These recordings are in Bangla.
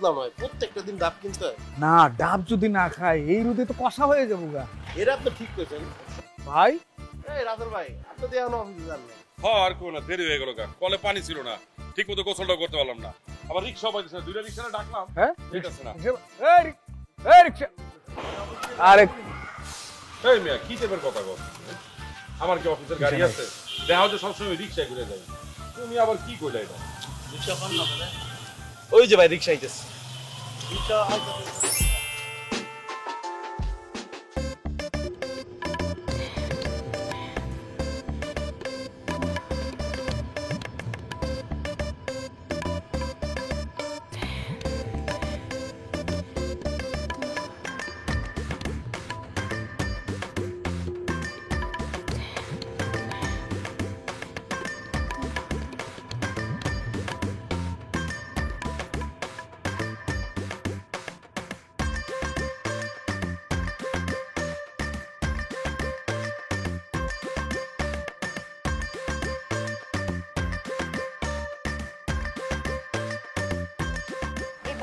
বুঝলাম না প্রত্যেকটা দিন ডাব কিনতে হয়? না ডাব যদি না খায় এই রোদে তো কষা হয়ে যাবো গা। এরা আপনি ঠিক করেছেন ভাই এই রাজের ভাই, আপনি তো এখনো অফিসে যান না। আর কোন দেরি হয়ে গেল গা, কলে পানি ছিল না, ঠিক মতো গোসলটা করতে পারলাম না, আবার রিক্সা পাইতেছে না, দুইটা রিক্সা ডাকলাম হ্যাঁ যেতেছে না। এই রিকশা আরে এই মিয়া কি টাইপের কথা কও? আমার কি অফিসের গাড়ি আছে? দেখা হচ্ছে সবসময় রিক্সায় ঘুরে যাই, তুমি আবার কি কইলা এটা? রিক্সা পান না মানে? ওই যে ভাই রিক্সা আইতেছে। রিক্সা আইতেছে।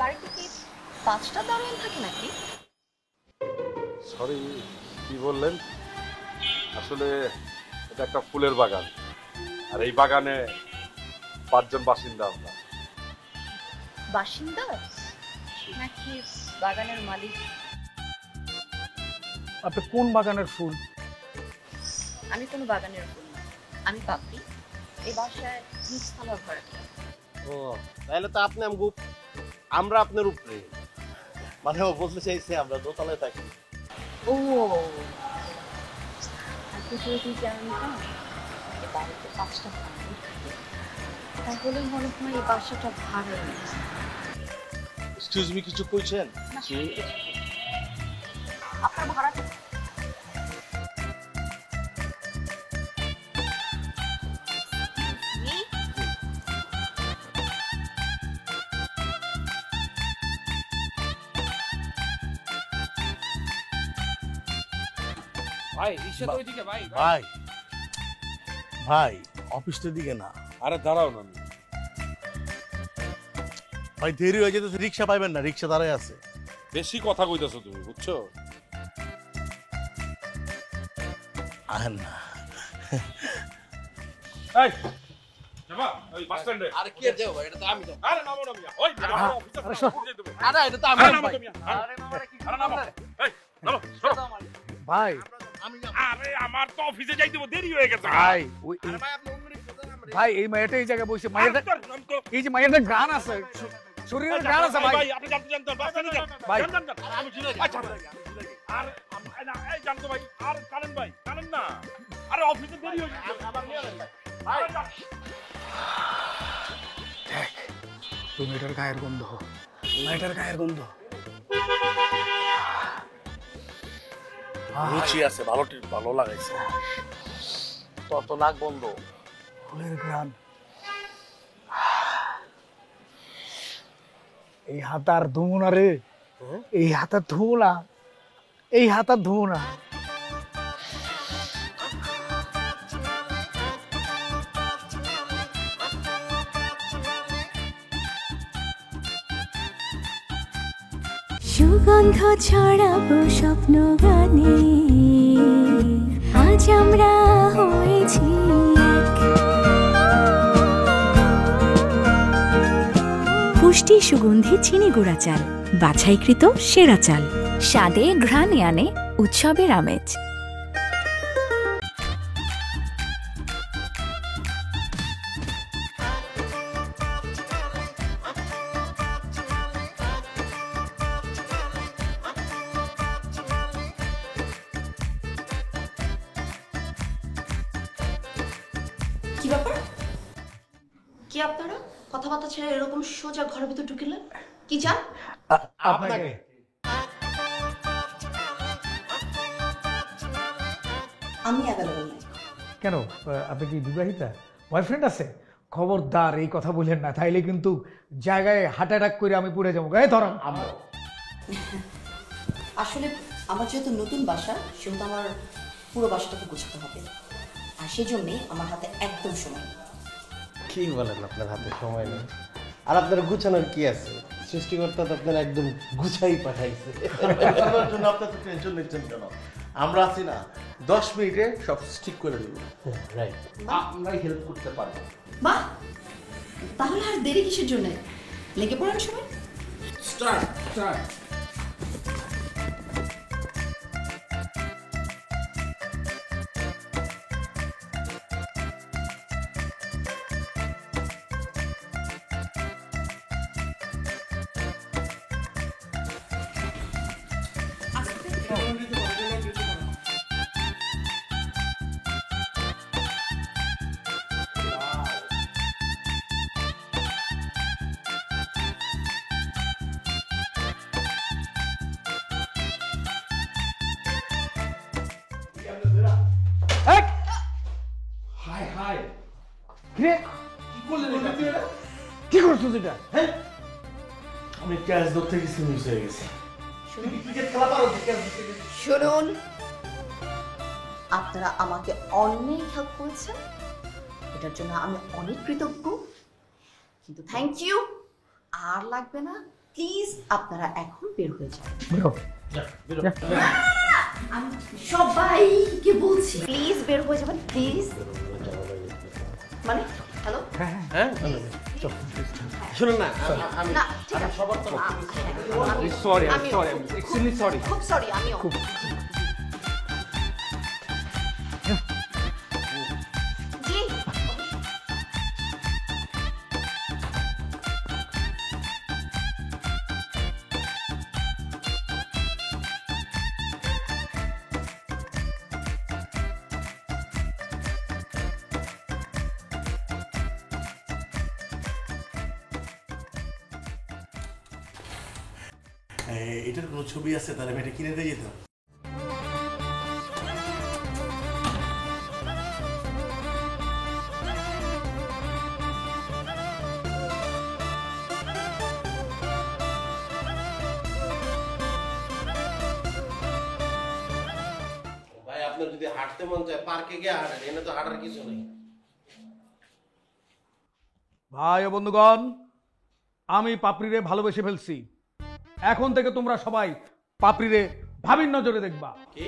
বাড়িতে কি 5টা দারোয়ান থাকে নাকি? সরি, কি বললেন? আসলে এটা একটা ফুলের বাগান, আর এই বাগানে 5 জন বাসিন্দা আমরা। বাসিন্দা নাকি বাগানের মালিক? আপনি কোন বাগানের ফুল? আমি কোনো বাগানের ফুল না, আমি পাপড়ি। এই বাসায় নিচতলা ঘরে থাকি। ও তাহলে তো আপনি আমরা আপনার উপরে, মানে ও বলতে চাইছে আমরা দোতলায় থাকি। ও আপনি যদি জানতাম এই বাড়িতে 5টা ফ্যামিলি থাকে তাহলে মনে হয় এই বাসাটা ভাড়া নেই। এক্সকিউজ মি, কিছু কইছেন? আপনার ভাড়া কত? ভাই রিকশা তো ওইদিকে ভাই। ভাই ভাই অফিসটার দিকে না আরে দাঁড়াও না, ভাই, দেরি হয়ে যেতেছে, রিক্সা পাইবেন না, রিক্সা দাঁড়ায় আছে। বেশি কথা কইতেছো তুমি, বুঝছো? আহেন না। এই যাবা ওই বাস স্ট্যান্ডে। আরে কি যাও ভাই, এটা তো আমি যাও। আরে নামো না মিয়া, ওই আমার অফিসে ফুল যেতে হবে। আরে এটা তো আমি আরে যাও নামো ভাই। তো মিয়া, আরে নামো। এই নামো, সরো। ভাই আমি যাও। আরে আমার তো অফিসে যাইতে হবে, দেরি হয়ে গেছে। ভাই ওই আরে ভাই আপনি অন্য রিক্সা দেন আমরা। ভাই এই মায়েরটা এই জায়গায় বসে মায়েরটা এই যে মায়েরটা গান আছে শরীরের গান আছে ভাই। আপনি জানতে বাস স্ট্যান্ডে যান ভাই। যান। আরে আমি ঝুলে আচ্ছা আর এই জানতো ভাই, আর কারেন ভাই, কারেন না, আরে অফিসে দেরি হয়ে গেছে। আবার নিয়ে নেন ভাই। ভাই দেখ তুই মেয়েটার গায়ের গন্ধ, মেয়েটার গায়ের গন্ধ। রুচি আছে, ভালো লাগাইছে। কত নাক বন্ধ। ফুলের গ্রান। এই হাতার ধুমু না রে, এই হাতার ধুমু না, এই হাতার ধুমু না। সুগন্ধ ছড়াবো স্বপ্ন গানে, আজ আমরা হয়েছি এক। পুষ্টি সুগন্ধি চিনি গুঁড়া চাল, বাছাইকৃত সেরা চাল, স্বাদে ঘ্রাণে আনে উৎসবের আমেজ। কি ব্যাপার? কি আপনারা কথাবার্তা ছেড়ে এরকম সোজা ঘরের ভিতর ঢুকিলেন? কি চান? আপনাকে আমি অ্যাভেলেবল নাই। কেন আপনি কি বিবাহিতা, বয়ফ্রেন্ড আছে? খবরদার এই কথা বললেন না, তাইলে কিন্তু জায়গায় হার্ট অ্যাটাক করে আমি পড়ে যাবো। গায়ে ধরাম। আসলে আমার যেহেতু নতুন বাসা সেহেতু আমার পুরো বাসাটাকে গোছাতে হবে, আর সেই জন্যে আমার হাতে একদম সময় নেই। কি বলেন, আপনার হাতে সময় নেই? আর আপনার গুছানোর কি আছে? সৃষ্টিকর্তা তো আপনার একদম গুছাই পাঠাইছে। আমার জন্য আপনার তো টেনশন নিচ্ছেন কেন? আমরা আছি না, 10 মিনিটে সব ঠিক করে দেব। রাইট, আমরাই হেল্প করতে পারবো। বাহ, তাহলে আর দেরি কিসের জন্য? লেগে পড়ার সময় স্টার্ট স্টার্ট। হাই হাই, কিরে কি করছো যেটা? হ্যাঁ, আমি ক্যাচ ধরতে গেছি, মিস হয়ে গেছে। ক্রিকেট খেলা পারো? শুনুন, আপনারা আমাকে অনেক হেল্প করেছেন, এটার জন্য আমি অনেক কৃতজ্ঞ, কিন্তু থ্যাংক ইউ, আর লাগবে না। প্লিজ আপনারা এখন বের হয়ে যান। আমি সবাইকে বলছি প্লিজ বের হয়ে যাবেন, প্লিজ। মানে হ্যালো, হ্যাঁ, শুনুন না, আমি না ঠিক আছে, সবার তো সরি আমিও সরি, এক্সট্রিমলি সরি। খুব সরি, আমিও জি। এটার কোনো ছবি আছে? তাহলে আমি এটা কিনে দিয়ে যেতাম। ভাই, আপনার যদি হাঁটতে মন চায় পার্কে গিয়ে হাঁটেন, এনে তো হাঁটার কিছু নেই। ভাই ও বন্ধুগণ, আমি পাপড়িরে ভালোবেসে ফেলছি। এখন থেকে তোমরা সবাই পাপড়িরে ভাবির নজরে দেখবা। কি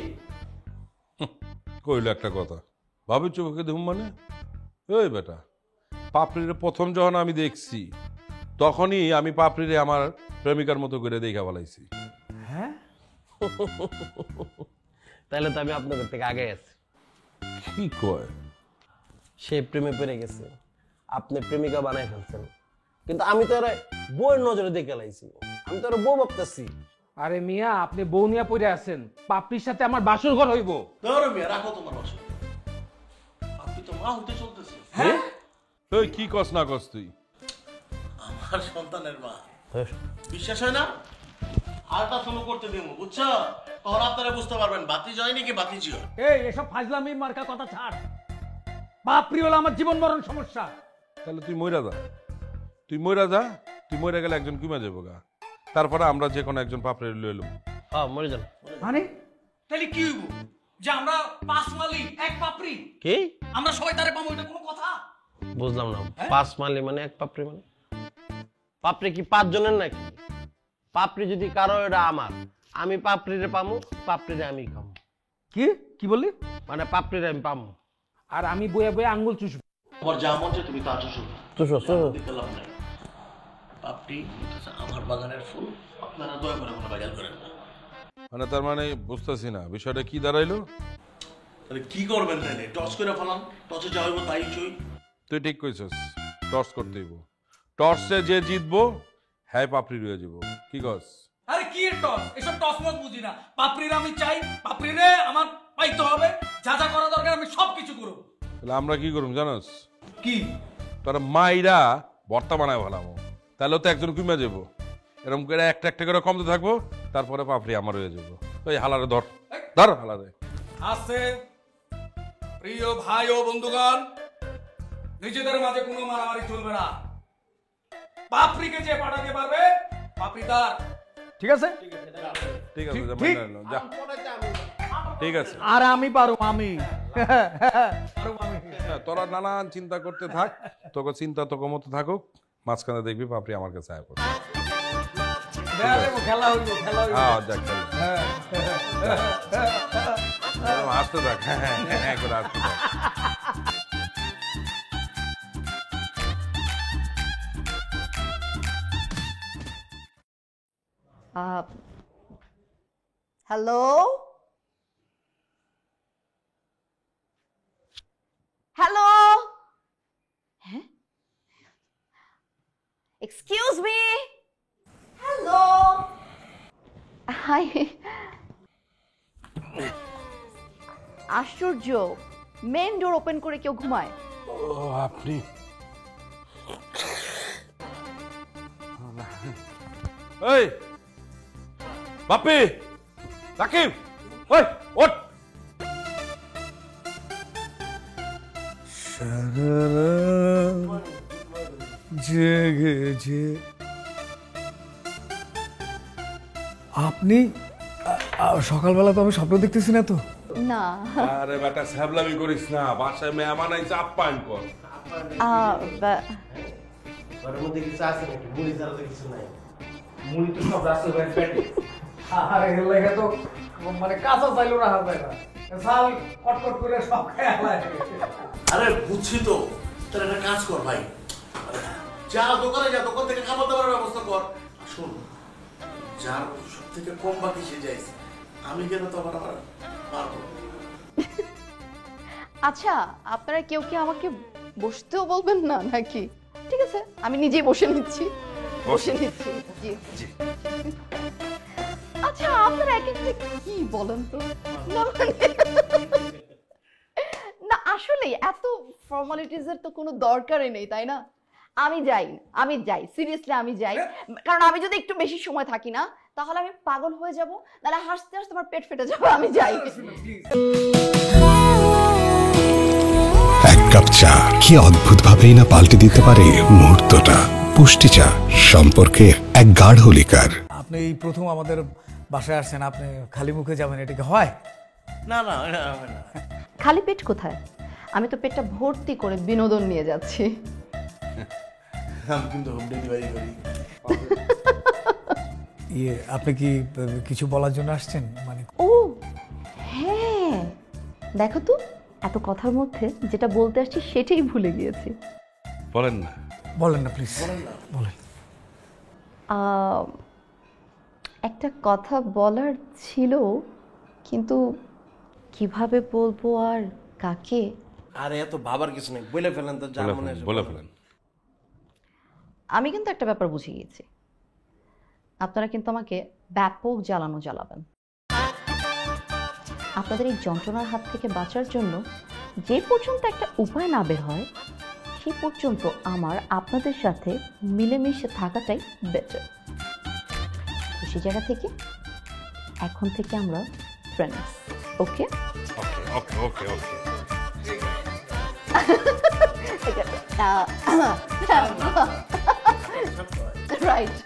কইল একটা কথা, ভাবির চোখে ধুম মানে? ওই বেটা, পাপড়িরে প্রথম যখন আমি দেখছি তখনই আমি পাপড়িরে আমার প্রেমিকার মতো করে দেখা ফেলাইছি। হ্যাঁ, তাহলে তো আমি আপনাদের থেকে আগে আছি। কি কয়? সে প্রেমে পড়ে গেছে, আপনি প্রেমিকা বানাই ফেলছেন, কিন্তু আমি তো ওরা বউয়ের নজরে দেখে লাইছি, আমি তো ওরা বউ ভাবতেছি। আরে মিয়া, আপনি বউ নিয়ে পড়ে আছেন, পাপড়ির সাথে আমার বাসর ঘর হইব। ধরো মিয়া, রাখো তোমার বাসা। আপনি তো মা হতে চলতেছে। হ্যাঁ, ওই কি কস না কস তুই? আমার সন্তানের মা, বিশ্বাস হয় না? আলটা ফলো করতে দেবো, বুঝছো? তখন আপনারা বুঝতে পারবেন বাতি জয় নাকি বাতি জিও। এই এসব ফাজলামি মার্কা কথা ছাড়। পাপড়ি হলো আমার জীবন মরণ সমস্যা। তাহলে তুই মইরা যা, তুই মইরা যা, তুই মইরা গেলে একজন কিমা যাবো গা, তারপরে আমরা যে কোনো একজন পাপড়ি লয়ে এলাম। হ্যাঁ, মরে যান। মানে তাহলে কি হইব? যে আমরা 5 মালি 1 পাপড়ি, কি আমরা সবাই তারে পাবো, এটা কোনো কথা? বুঝলাম না। 5 মালি মানে 1 পাপড়ি মানে? পাপড়ি কি 5 জনের নাকি? পাপড়ি যদি কারো, এটা আমার, আমি পাপড়িরে পামু, পাপড়িরে আমি খামু। কি কি বললি? মানে পাপড়িরে আমি পামু। আর আমি বয়ে বয়ে আঙ্গুল চুষবো। তোমার যা মন চায় তুমি তা চুষো। তো শোনো, দিতে লাভ নাই। পাপড়ি হচ্ছে আমার বাগানের ফুল, আপনারা দয়া করে কোনো বাজার করেন না। মানে তার মানে বুঝতেছি না বিষয়টা কি দাঁড়াইলো। তাহলে কি করবেন? তাহলে টস করে ফেলান, টসে যা হইব তাই চই। তুই ঠিক কইছস, টর্চ করতে হইব। টর্চে যে জিতবো হ্যাঁ পাপড়ি রয়ে যাব। কি কস? আরে কি এর টস? এসব টস মত বুঝি না। পাপড়ির আমি চাই, পাপড়িরে আমার পাইতে হবে, যা যা করা দরকার আমি সব কিছু করব। তাহলে আমরা কি করুম জানোস? কি? তোরা মাইরা ভর্তা বানায় ভালামো, তাহলে তো একজন কমে যাবো। এরকম করে একটা একটা করে কমতে থাকবো, তারপরে পাপড়ি আমার হয়ে যাবো। ওই হালারে ধর, ধর হালারে। আছে প্রিয় ভাই ও বন্ধুগণ, নিজেদের মাঝে কোনো মারামারি চলবে না। পাপড়িকে যে পাঠাতে পারবে পাপড়ি তার। ঠিক আছে? ঠিক আছে, যা মাইনা নিলাম, যা। ঠিক আছে, আর আমি পারো, আমি হ্যাঁ, তোরা নানান চিন্তা করতে থাক, তোকে চিন্তা তোকে মতো থাকুক, মাঝখানে দেখবি পাপড়ি আমার কাছে আয় পড়ে। খেলা হইব হ্যাঁ দেখ আসতে দেখ হ্যাঁ করে আসতে দেখ হ্যালো হ্যালো হ্যাঁ এক্সকিউজ মি হ্যালো হাই আশ্চর্য মেন ডোর ওপেন করে কেউ ঘুমায় ও আপনি এই বাপি রাকিব ওই ওঠ জেগেছে আপনি সকালবেলা তো আমি স্বপ্ন দেখতেছি না তো? না আরে বেটা স্যাবলামি করিস না, বাসায় মেহমান আইছে আপ্যায়ন কর। ঘরের মধ্যে কিছু আছে নাকি? মুড়ি ছাড়া তো কিছু নাই। মুড়ি তো সব রাস্তা করে পেটে। আরে লাগে তো মানে কাঁচা চাইলো না হবে না সাল কটকট করে সব খেয়ে লাগে। আরে বুঝছি তো, তোর একটা কাজ কর ভাই, যা দোকানে যা, দোকান থেকে খাবার দাবারের ব্যবস্থা কর। শোন, যার সব থেকে কম বাকি সে যাইছে, আমি কেন তো আবার পারবো। আচ্ছা, আপনারা কেউ কি আমাকে বসতেও বলবেন না নাকি? ঠিক আছে, আমি নিজেই বসে নিচ্ছি। জি। আচ্ছা, আপনারা এক একটা কি বলেন তো? না আসলে এত ফর্মালিটিজের তো কোনো দরকারই নেই, তাই না? আমি যাই সিরিয়াসলি আমি যাই, কারণ আমি যদি একটু বেশি সময় থাকি না তাহলে আমি পাগল হয়ে যাব, নাহলে হাসতে হাসতে আমার পেট ফেটে যাবে। আমি যাই। এক কাপ চা কি অদ্ভুতভাবেই না পাল্টে দিতে পারে মুহূর্তটা। পুষ্টি চা, সম্পর্কের এক গাঢ় লিকার। আপনি এই প্রথম আমাদের বাসায় আসছেন, আপনি খালি মুখে যাবেন, এটা কি হয়? না, খালি পেট কোথায়? আমি তো পেটটা ভর্তি করে বিনোদন নিয়ে যাচ্ছি। আমি কিন্তু হোম ডেলিভারি করি। আপনি কি কিছু বলার জন্য আসছেন? মানে ও হ্যাঁ, দেখো তো এত কথার মধ্যে যেটা বলতে আসছি সেটাই ভুলে গিয়েছি। বলেন না প্লিজ বলেন। একটা কথা বলার ছিল, কিন্তু কিভাবে বলবো আর কাকে? আরে এত ভাবার কিছু নেই, বলে ফেলেন তো, যা মনে হয় বলে ফেলেন। আমি কিন্তু একটা ব্যাপার বুঝে গিয়েছি, আপনারা কিন্তু আমাকে ব্যাপক জ্বালাবেন। আপনাদের এই যন্ত্রণার হাত থেকে বাঁচার জন্য যে পর্যন্ত একটা উপায় না বের হয় সেই পর্যন্ত আমার আপনাদের সাথে মিলেমিশে থাকাটাই বেটার। সেই জায়গা থেকে এখন থেকে আমরা ফ্রেন্ডস। ওকে ওকে ওকে ওকে রাইট।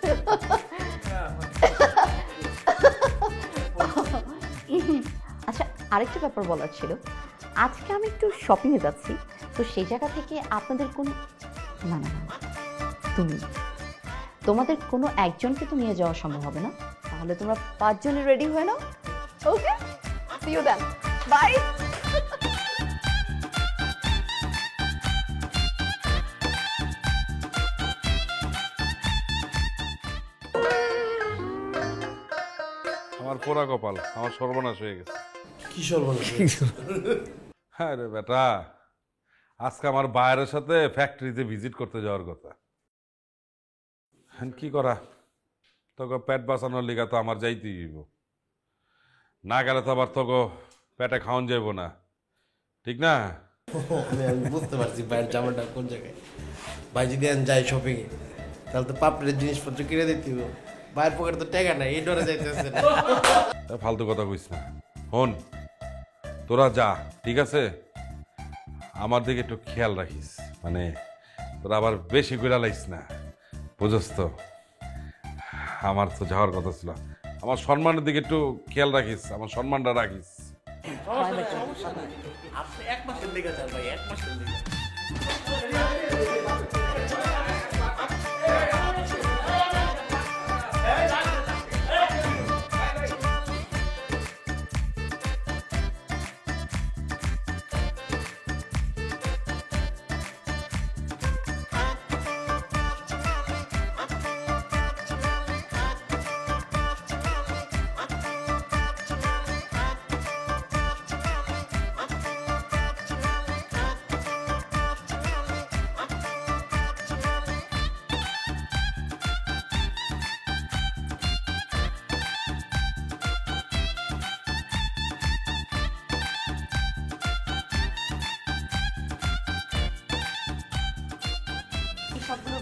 আচ্ছা, আরেকটা ব্যাপার বলার ছিল, আজকে আমি একটু শপিংয়ে যাচ্ছি, তো সেই জায়গা থেকে আপনাদের কোনো না তোমাদের কোনো একজনকে তো নিয়ে যাওয়া সম্ভব হবে না, তাহলে তোমরা 5 জনে রেডি হয়ে নাও। ওকে, সি ইউ দেন, বাই। আমার পোড়া কপাল, আমার সর্বনাশ হয়ে গেছে। কি সর্বনাশ? হ্যাঁ রে বেটা, আজকে আমার বাইরের সাথে ফ্যাক্টরিতে ভিজিট করতে যাওয়ার কথা। কি করা, তোকে পেট বাঁচানোর লিগা তো আমার যাইতেই হইব, না গেলে তো আবার তোকে পেটে খাওয়ান যাইব না, ঠিক না? আমি বুঝতে পারছি ভাইয়ের জামাটা কোন জায়গায়। ভাই যদি আমি যাই শপিংয়ে, তাহলে তো পাপড়ের জিনিসপত্র কিনে দিতে হবে। ভাইয়ের পকেটে তো টাকা নাই, এই ডরে যাইতেছে না। ফালতু কথা কইস না। হন, তোরা যা, ঠিক আছে? আমার দিকে একটু খেয়াল রাখিস, মানে তোরা আবার বেশি করে লাইস না, বুঝস তো? আমার তো যাওয়ার কথা ছিল, আমার সম্মানের দিকে একটু খেয়াল রাখিস, আমার সম্মানটা রাখিস। আপনি 1 মাসের লেগে যান ভাই, 1 মাসের লেগে।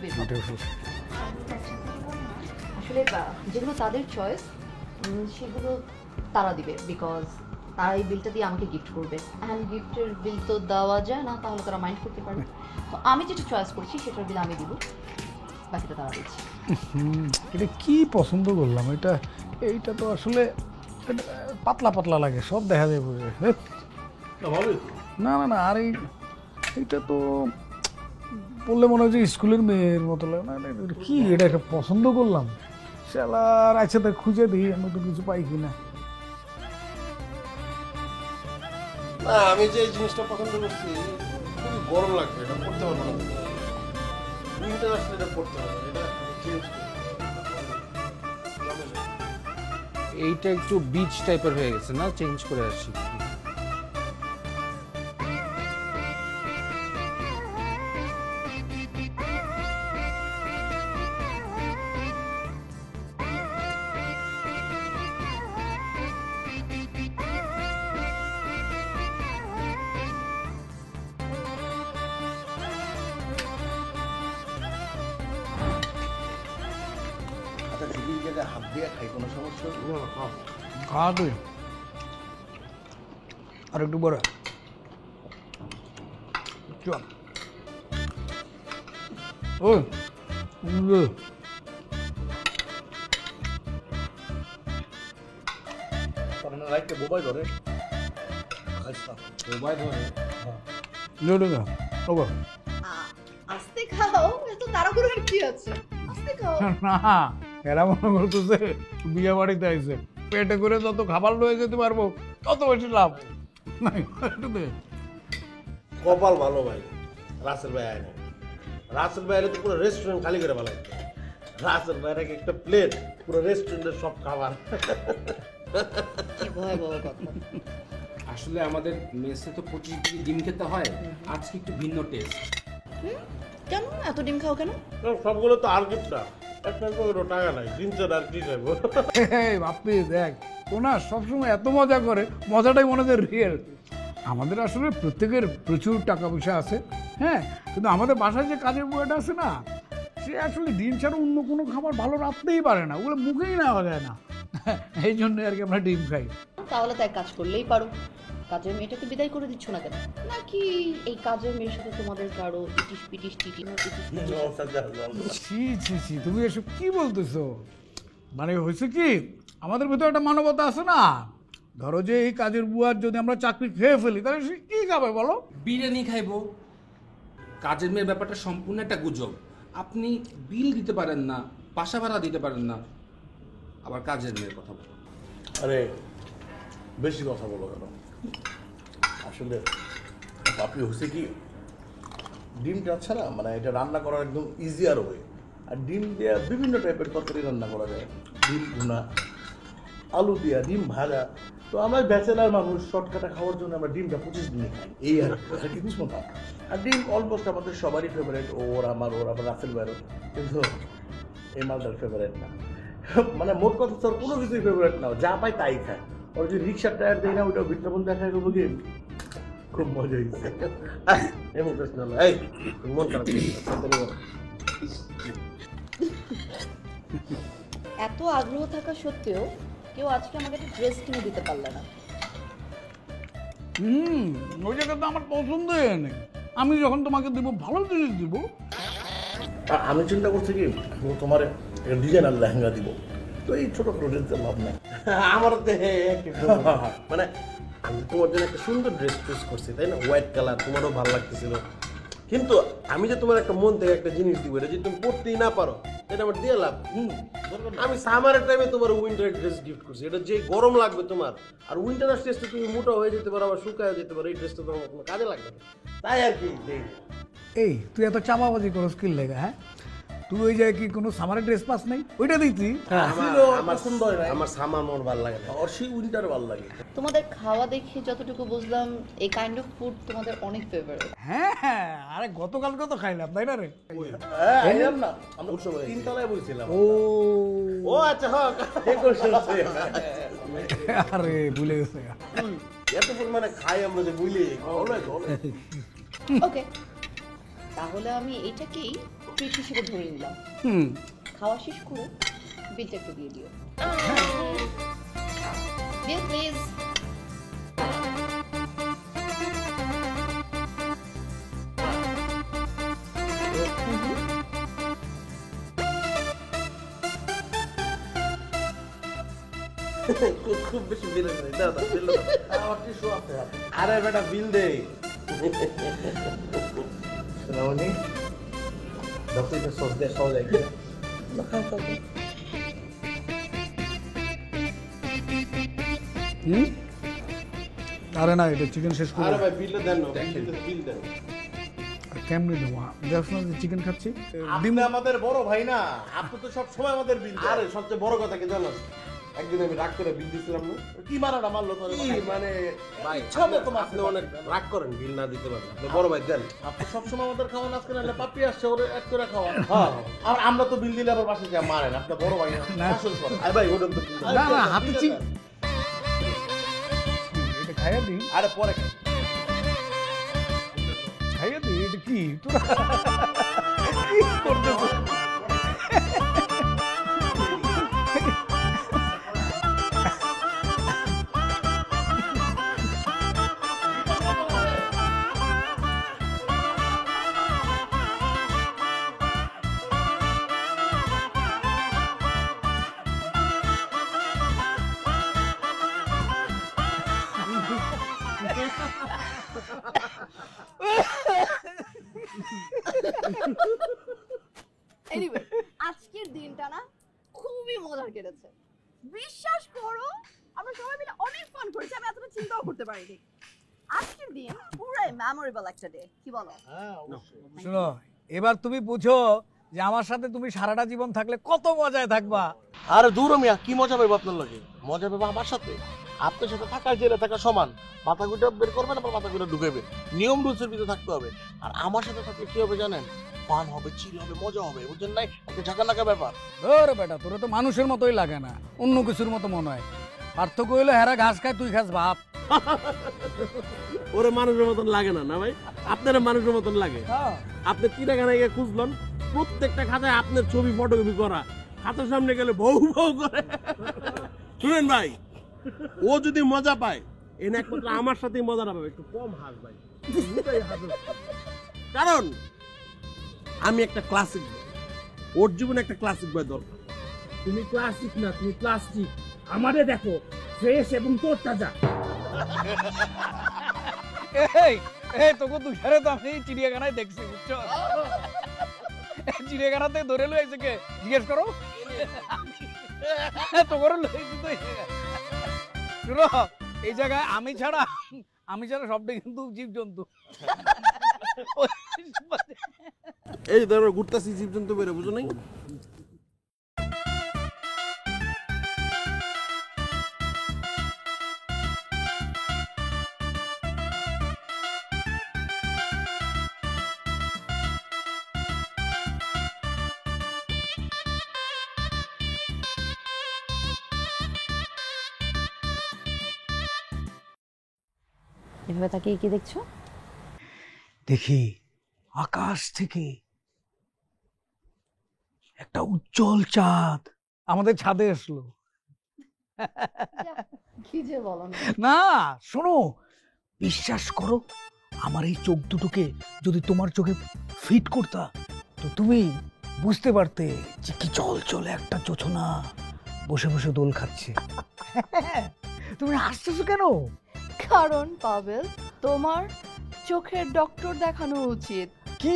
বের হবে। আসলে যেগুলো তাদের চয়েস সেগুলো তারা দিবে, বিকজ তারা এই বিলটা দিয়ে আমাকে গিফট করবে, অ্যান্ড গিফটের বিল তো দেওয়া যায় না, তাহলে তারা মাইন্ড করতে পারবে। তো আমি যেটা চয়েস করছি সেটার বিল আমি দিব, বাকিটা তারা দিচ্ছে। এটা কি পছন্দ করলাম, এইটা তো আসলে পাতলা পাতলা লাগে, সব দেখা যায় বুঝে। না না না, আর এইটা তো বললে মনে হয় যে স্কুলের মেয়ের মতো লাগে। না কি এটা একটা পছন্দ করলাম, শালার আচ্ছা তাই খুঁজে দিই আমি তো কিছু পাই কিনা। না আমি যে জিনিসটা পছন্দ করছি খুবই গরম লাগবে, এটা পড়তে পারবো না। উইন্টার আসলে এটা পড়তে পারবো, এটা চেঞ্জ এইটা একটু বিচ টাইপের হয়ে গেছে না, চেঞ্জ করে আসি। আচ্ছা ঝুলির জায়গায় হাত দিয়ে খাই, কোনো সমস্যা? খা তুই আর একটু বড় চল। ও রাইটে বোবাই ধরে মোবাইল ধরে আস্তে খাও, এত তাড়াহুড়োর কি আছে, আস্তে খাও। না এরা মনে করতেছে বিয়ে বাড়িতে আইছে, পেটে করে যত খাবার লয়ে যেতে পারবো তত বেশি লাভ। কপাল ভালো ভাই, রাসেল ভাই আয় না। রাসেল ভাইয়ের তো পুরো রেস্টুরেন্ট খালি করে ফেলাই। রাসেল ভাইয়ের একটা প্লেট পুরো রেস্টুরেন্টের সব খাবার। কি ভয়াবহ কথা। আসলে আমাদের মেসে তো 25 কেজি ডিম খেতে হয়, আজকে একটু ভিন্ন টেস্ট। কেন এত ডিম খাও কেন? সবগুলো তো আর গিফট না, একটা টাকা নাই, দিনচর আর কি যাবো। বাপ্পি দেখ ও না সবসময় এত মজা করে, মজাটাই মনে হয় রিয়েল। আমাদের আসলে প্রত্যেকের প্রচুর টাকা পয়সা আছে, হ্যাঁ, কিন্তু আমাদের বাসায় যে কাজের বুয়াটা আছে না, সে আসলে ডিম ছাড়া অন্য কোনো খাবার ভালো রাখতেই পারে না, ওগুলো মুখেই নেওয়া যায় না। এই জন্য আর কি আমরা ডিম খাই। তাহলে তাই কাজ করলেই পারো, কাজের মেয়েটাকে বিদায় করে দিচ্ছ না কেন? নাকি এই কাজের মেয়ের সাথে তোমাদের কারো ইটিস পিটিস ছি ছি ছি, তুমি এসব কি বলতেছো? মানে হয়েছে কি, আমাদের ভিতরে একটা মানবতা আছে না। ধরো যে এই কাজের বুয়ার যদি আমরা চাকরি খেয়ে ফেলি তাহলে সে কি খাবে বলো? বিরিয়ানি খাইবো। কাজের মেয়ের ব্যাপারটা সম্পূর্ণ একটা গুজব। আপনি বিল দিতে পারেন না, বাসা ভাড়া দিতে পারেন না, আবার কাজের মেয়ের কথা বলো। আরে বেশি কথা বলো কেন? আসলে বাপি হচ্ছে কি, ডিমটা আছে না, মানে এটা রান্না করার একদম ইজিয়ার ওয়ে। আর ডিম দেওয়া বিভিন্ন টাইপের তরকারি রান্না করা যায়, ডিম ভুনা, আলু দিয়া, ডিম ভাজা। তো আমরা ব্যাচেলার মানুষ, শর্টকাটা খাওয়ার জন্য আমরা ডিমটা 25 দিনে খাই, এই আর কিছু না। আর ডিম অলমোস্ট আমাদের সবারই ফেভারিট, ওর আমার রাসেল ভাইয়েরও, কিন্তু এই মালটার ফেভারিট না। মানে মোট কথা তোর কোনো কিছুই ফেভারিট না, যা পাই তাই খায়। ওর যে রিক্সার টায়ার দেয় না, ওইটা বিজ্ঞাপন দেখায় করবো কি, খুব মজা হয়েছে। এমন প্রশ্ন হলো, এই মন খারাপ এত আগ্রহ থাকা সত্ত্বেও কেউ আজকে আমাকে একটা ড্রেস কিনে দিতে পারলে না। ওই জায়গা তো আমার পছন্দই নেই। আমি যখন তোমাকে দিব ভালো জিনিস দিব। আমি চিন্তা করছি কি, তোমার ডিজাইনার লেহেঙ্গা দিব, তো এই ছোট ড্রেসের লাভ নেই। আমারও তো মানে আমি তোমার জন্য একটা সুন্দর ড্রেস চুজ করছি, তাই না, হোয়াইট কালার, তোমারও ভালো লাগতেছিল। কিন্তু আমি যে তোমার একটা মন থেকে একটা জিনিস দিব, এটা যদি তুমি পড়তেই না পারো এটা আমার দিয়ে লাভ। আমি সামারের টাইমে তোমার উইন্টার ড্রেস গিফট করছি, এটা যে গরম লাগবে তোমার, আর উইন্টার ড্রেসটা তুমি মোটা হয়ে যেতে পারো, আবার শুকায় যেতে পারো, এই ড্রেসটা তোমার কোনো কাজে লাগবে না, তাই আর কি। এই তুই এত চাপাবাজি করো স্কিল লেগে, হ্যাঁ? তুই ওই জায়গায় কি কোনো সামারের ড্রেস পাস নাই? ওইটা দিতি। আমার সামার মোর ভালো লাগে না, আর সেই উইন্টার ভালো লাগে। তোমাদের খাওয়া দেখে যতটুকু বুঝলাম এই কাইন্ড অফ ফুড তোমাদের অনেক ফেভারিট। হ্যাঁ, আরে গতকালকে তো খাইলাম, তাই না রে? আইলাম না, আমরা তিনতলায় বসছিলাম। ও আচ্ছা, হ্যাঁ আরে ভুলে গেছে। এত পরিমাণে খাই আমরা যে বুঝলি। ওকে, তাহলে আমি এটাকেই ট্রিট হিসেবে ধরে নিলাম। খাওয়া শেষ করে বিলটা একটু দিয়ে দিও। Bill please. খুব বেশি বিল নেই, দাও দাও বিল দাও। আমার টিস্যু আছে হাতে। আরে বেটা বিল দে। সোনামণি ডক্টর এটা সস দিয়ে সহজ যায় কিনা? আরে না, এটা চিকেন শেষ করে আরে ভাই বিলটা দেন না, বিল দেন। কেমনি দেবো? দেখছ না যে চিকেন খাচ্ছি। আপনি আমাদের বড় ভাই না, আপনি তো সব সময় আমাদের বিল দেন। আরে সবচেয়ে বড় কথা কি জানো? একদিন আমি রাগ করে বিল দিছিলাম না। কি মারাটা মারলো তোরে? কি মানে ভাই ইচ্ছা মতো মারতে আপনি অনেক রাগ করেন বিল না দিতে পারেন। আপনি বড় ভাই দেন। আপনি সবসময় আমাদের খাওয়ান, আজকে নাহলে পাপি আসছে ওরে এক করে খাওয়ান। আর আমরা তো বিল দিলে আবার বাসে যা মারেন। আপনার বড় ভাই না, আসল কথা। আরে ভাই ওটা তো না না, হাতে চিকেন এটা খাইয়া দিই। আরে পরে খাইয়া দিই, এটা কি তোরা কি করতেছো? এনিওয়ে, আজকের দিনটা না খুবই মজার কেটেছে। বিশ্বাস করো, আমরা সবাই মিলে অনেক ফান করেছি। আমি এতটা চিন্তাও করতে পারিনি। আজকের দিন পুরাই মেমোরেবল একটা ডে, কি বলো? শোনো, এবার তুমি বুঝো যে আমার সাথে তুমি সারাটা জীবন থাকলে কত মজায় থাকবা। আরে দূর মিয়া, কি মজা পাবো আপনার লগে? মজা পাবো আমার সাথে। আপনার সাথে থাকা জেলে থাকা সমান। মাথা গুটা বের করবেন, আবার মাথা গুটা ঢুকাবেন। নিয়ম রুলসের ভিতরে থাকতে হবে। আর আমার সাথে থাকলে কি হবে জানেন? ফান হবে, চিল হবে, মজা হবে, বুঝছেন নাই? একটা ঝাঁকানাকা ব্যাপার। ধর বেটা, তোরা তো মানুষের মতোই লাগে না, অন্য কিছুর মতো মনে হয়। পার্থক্য হইলো হেরা ঘাস খায়, তুই খাস ভাত। ওরে মানুষের মতন লাগে না না ভাই, আপনারা মানুষের মতন লাগে। আপনি চিড়িয়াখানা গিয়ে খুঁজলেন, প্রত্যেকটা খাতায় আপনার ছবি ফটোকপি করা, খাতার সামনে গেলে বউ বউ করে। শুনেন ভাই, ও যদি মজা পায় এনে একমাত্র আমার সাথেই মজা না পাবে। একটু কম হাস ভাই, কারণ আমি একটা ক্লাসিক বয়, ওর জীবনে একটা ক্লাসিক বয় দরকার। তুমি ক্লাসিক না, তুমি প্লাস্টিক। আমারে দেখো, ফ্রেশ এবং তোর তাজা। এই এই তোকে তুষারে তো আমি চিড়িয়াখানায় দেখছি, বুঝছো? চিড়িয়াখানাতে ধরে লইছে কে জিজ্ঞেস করো। তোর লইছি তো। শুনো, এই জায়গায় আমি ছাড়া সবটাই কিন্তু জীবজন্তু। এই ধরো ঘুরতেছি জীবজন্তু বেরো, বুঝো নাই? এভাবে তাকিয়ে কি দেখছো? দেখি আকাশ থেকে একটা উজ্জ্বল চাঁদ আমাদের ছাদে আসলো। কি যে বলো না। না শোনো, বিশ্বাস করো, আমার এই চোখ দুটোকে যদি তোমার চোখে ফিট করতা তো তুমি বুঝতে পারতে যে কি চল চলে একটা জোছনা বসে বসে দোল খাচ্ছে। তুমি হাসতেছো কেন? কারণ পাবেল, তোমার চোখের ডক্টর দেখানো উচিত। কি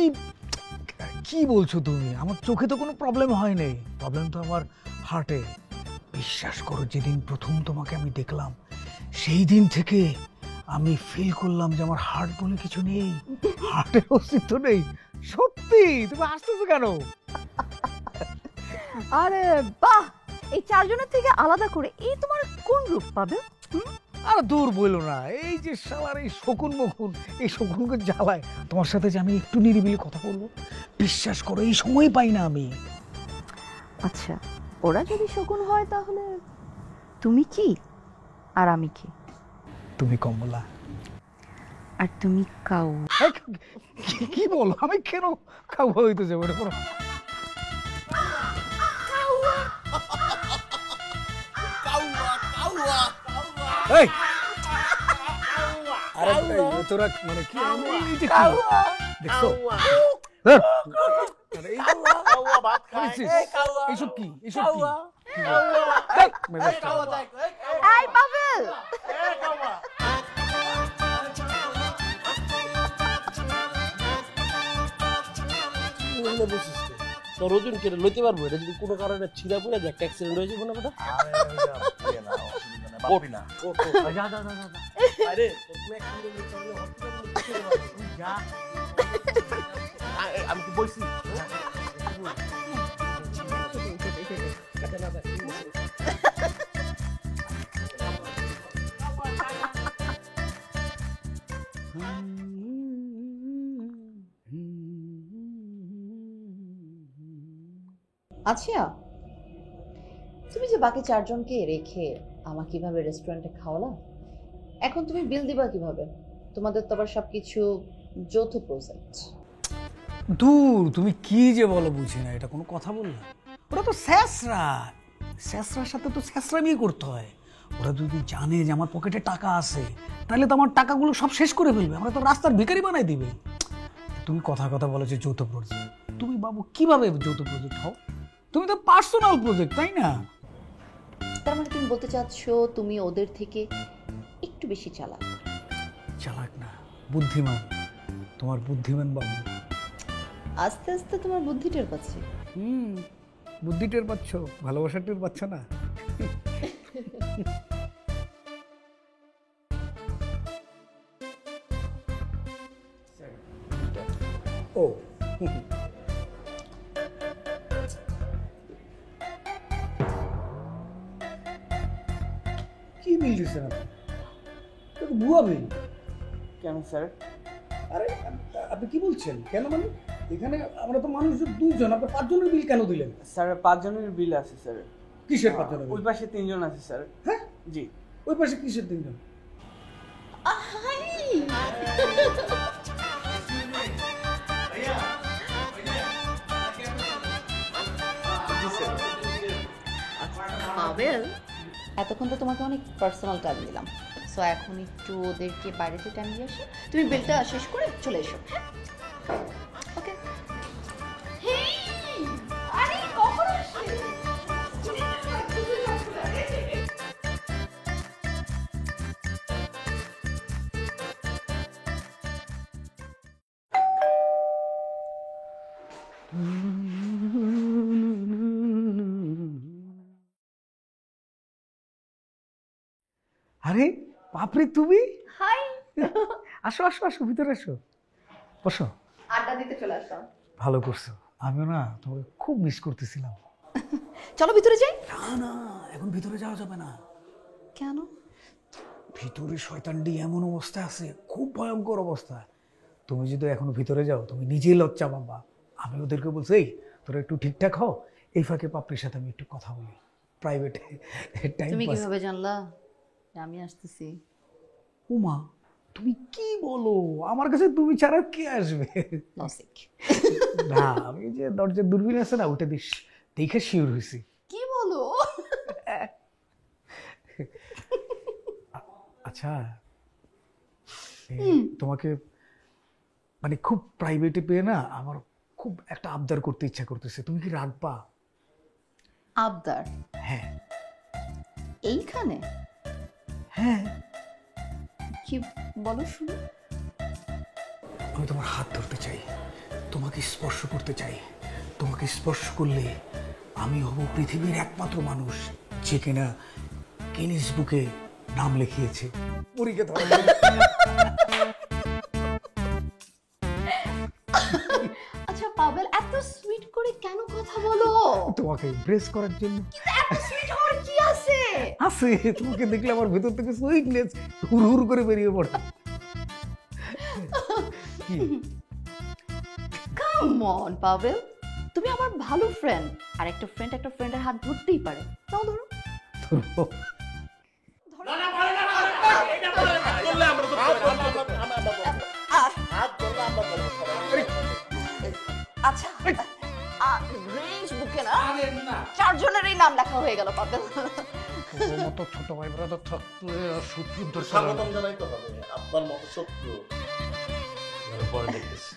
কি বলছো তুমি? আমার চোখে তো কোনো প্রবলেম হয় নাই, প্রবলেম তো আমার হার্টে। বিশ্বাস করো, যেদিন প্রথম তোমাকে আমি দেখলাম সেই দিন থেকে আমি ফিল করলাম যে আমার হার্ট বলে কিছু নেই, হার্টের অস্তিত্ব নেই। সত্যি, তুমি হাসতেছো কেন? আরে বাহ, এই চারজনের থেকে আলাদা করে এই তোমার কোন রূপ পাবেল? আর দূর বইলো না, এই যে শালার এই শকুন মকুন, এই শকুনকে জ্বালায় তোমার সাথে যে আমি একটু নিরিবিলি কথা বলবো, বিশ্বাস করো এই সময় পাই না আমি। আচ্ছা, ওরা যদি শকুন হয় তাহলে তুমি কি আর আমি কি? তুমি কমলা। আর তুমি কাউ। কি বলো? আমি কেন কাউয়া হইতে যাবো? এটা কোনো এই, আরে তোরা মানে কি এইটা কি দেখছো? এইসব কি? এইসব কি? এই পাভেল, তোর ওজন কেটে লইতে পারবো? এটা যদি কোনো কারণে ছিঁড়া পড়ে যায়, একটা অ্যাক্সিডেন্ট হয়ে যাবে না বেটা? আরে আমি কি বলছি? আচ্ছা, তুমি যে বাকি 4 জনকে রেখে আমাকে কিভাবে রেস্টুরেন্টে খাওয়ালা, এখন তুমি বিল দিবা কিভাবে? তোমাদের তো আবার সবকিছু যৌথ প্রজেক্ট। দূর, তুমি কি যে বলো বুঝি না। এটা কোনো কথা বললা? ওরা তো স্যাসরা, স্যাসরার সাথে তো স্যাসরামি করতে হয়। ওরা যদি জানে যে আমার পকেটে টাকা আছে, তাহলে তো আমার টাকাগুলো সব শেষ করে ফেলবে, আমরা তো রাস্তার ভিখারি বানাই দিবে। তুমি কথা বলো যে যৌথ প্রজেক্ট। তুমি বাবু কিভাবে যৌথ প্রজেক্ট হও? তুমি তো পার্সোনাল প্রজেক্ট, তাই না? তার মানে তুমি বলতে চাচ্ছ তুমি ওদের থেকে একটু বেশি চালাক? চালাক না, বুদ্ধিমান। তোমার বুদ্ধিমান বাবু। আস্তে আস্তে তোমার বুদ্ধি টের পাচ্ছি। বুদ্ধি টের পাচ্ছ, ভালোবাসা টের পাচ্ছ না? ও কি বিল দিচ্ছেন আপনি? ভুয়া বিল। কেন স্যার? আরে আপনি কি বলছেন? কেন মানে এখানে আমরা তো মানুষ 2 জন, আপনি 5 জনের বিল কেন দিলেন? স্যার 5 জনের বিল আছে স্যার। কিসের 5 জনের? ওই পাশে 3 জন আছে স্যার। হ্যাঁ জি। ওই পাশে কিসের 3 জন? পাভেল, এতক্ষণ তো তোমাকে অনেক পার্সোনাল টাইম দিলাম, সো এখন একটু ওদেরকে বাইরেতে টাইম দিয়ে আসি। তুমি বিলটা শেষ করে চলে এসো। ওকে। আরে বাপরে, তুমি? হাই, আসো আসো আসো, ভিতরে আসো, বসো। আড্ডা দিতে চলে আসলাম। ভালো করছো, আমিও না তোমাকে খুব মিস করতেছিলাম। চলো ভিতরে যাই। না না, এখন ভিতরে যাওয়া যাবে না। কেন? ভিতরে শয়তানটি এমন অবস্থা আছে, খুব ভয়ঙ্কর অবস্থা। তুমি যদি এখনো ভিতরে যাও, তুমি নিজেই লজ্জা পাবা। আমি ওদেরকে বলছি, এই তোরা একটু ঠিকঠাক হও, এই ফাঁকে পাপড়ির সাথে আমি একটু কথা বলি প্রাইভেটে, টাইম তুমি পাস। কিভাবে জানলা আমি আসতেছি? উমা, তুমি কি বলো? আমার কাছে তুমি ছাড়া কে আসবে? না, আমি যে দরজার দূরবীন আছে না, ওটা দেখে শিওর হয়েছি। কি বলো? আচ্ছা, তোমাকে মানে খুব প্রাইভেটে পেয়ে না আমার খুব একটা আবদার করতে ইচ্ছা করতেছে। তুমি কি রাখবা? আবদার? হ্যাঁ। এইখানে? হ্যাঁ। কি বলো শুনি? আমি তোমার হাত ধরতে চাই, তোমাকে স্পর্শ করতে চাই। তোমাকে স্পর্শ করলে আমি হব পৃথিবীর একমাত্র মানুষ যে কিনা গিনেস বুকে নাম লিখিয়েছে। পুরীকে ধরে। আচ্ছা পাভেল, এত সুইট করে কেন কথা বলো? তোমাকে ইমপ্রেস করার জন্য। এত সুইট হওয়ার কি আছে? আছে, তোমাকে দেখলে আমার ভেতর থেকে সুইটনেস হুড় করে বেরিয়ে পড়ে। কাম অন পাভেল, তুমি আমার ভালো ফ্রেন্ড, আর একটা ফ্রেন্ডের হাত ধরতেই পারে। নাও ধরো। ধরবো? না না, পারে না, এটা পারে না। হয়ে গেল পাগল। ওর মতো ছোট ভাই ব্রাদার থাকলে আর শত্রুর স্বাগতম জানাই তো হবে, আপনার মতো শত্রু পরে দেখতেছি।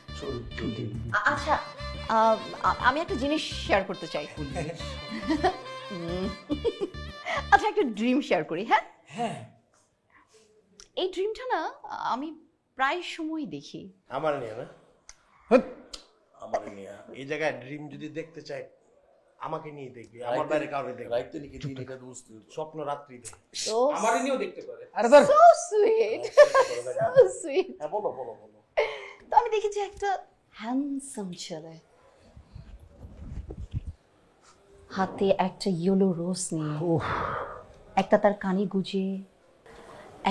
আচ্ছা আমি একটা জিনিস শেয়ার করতে চাই। আচ্ছা একটা ড্রিম শেয়ার করি। হ্যাঁ হ্যাঁ, এই ড্রিমটা না আমি প্রায় সময় দেখি। আমার নিয়ে না, আমার নিয়ে এই জায়গায় ড্রিম যদি দেখতে চাই আমাকে নিয়ে দেখবি, আমার বাইরে কাউকে দেখবি। রাইতে নাকি দিন এটা দোস্ত স্বপ্ন রাত্রি দেখ। আমার নিয়েও দেখতে পারে। আরে ধর সো সুইট, সো সুইট। হ্যাঁ বলো বলো বলো। তো আমি দেখি যে একটা হ্যান্ডসাম ছেলে হাতে একটা ইয়েলো রোজ নিয়ে, একটা তার কানে গুজে,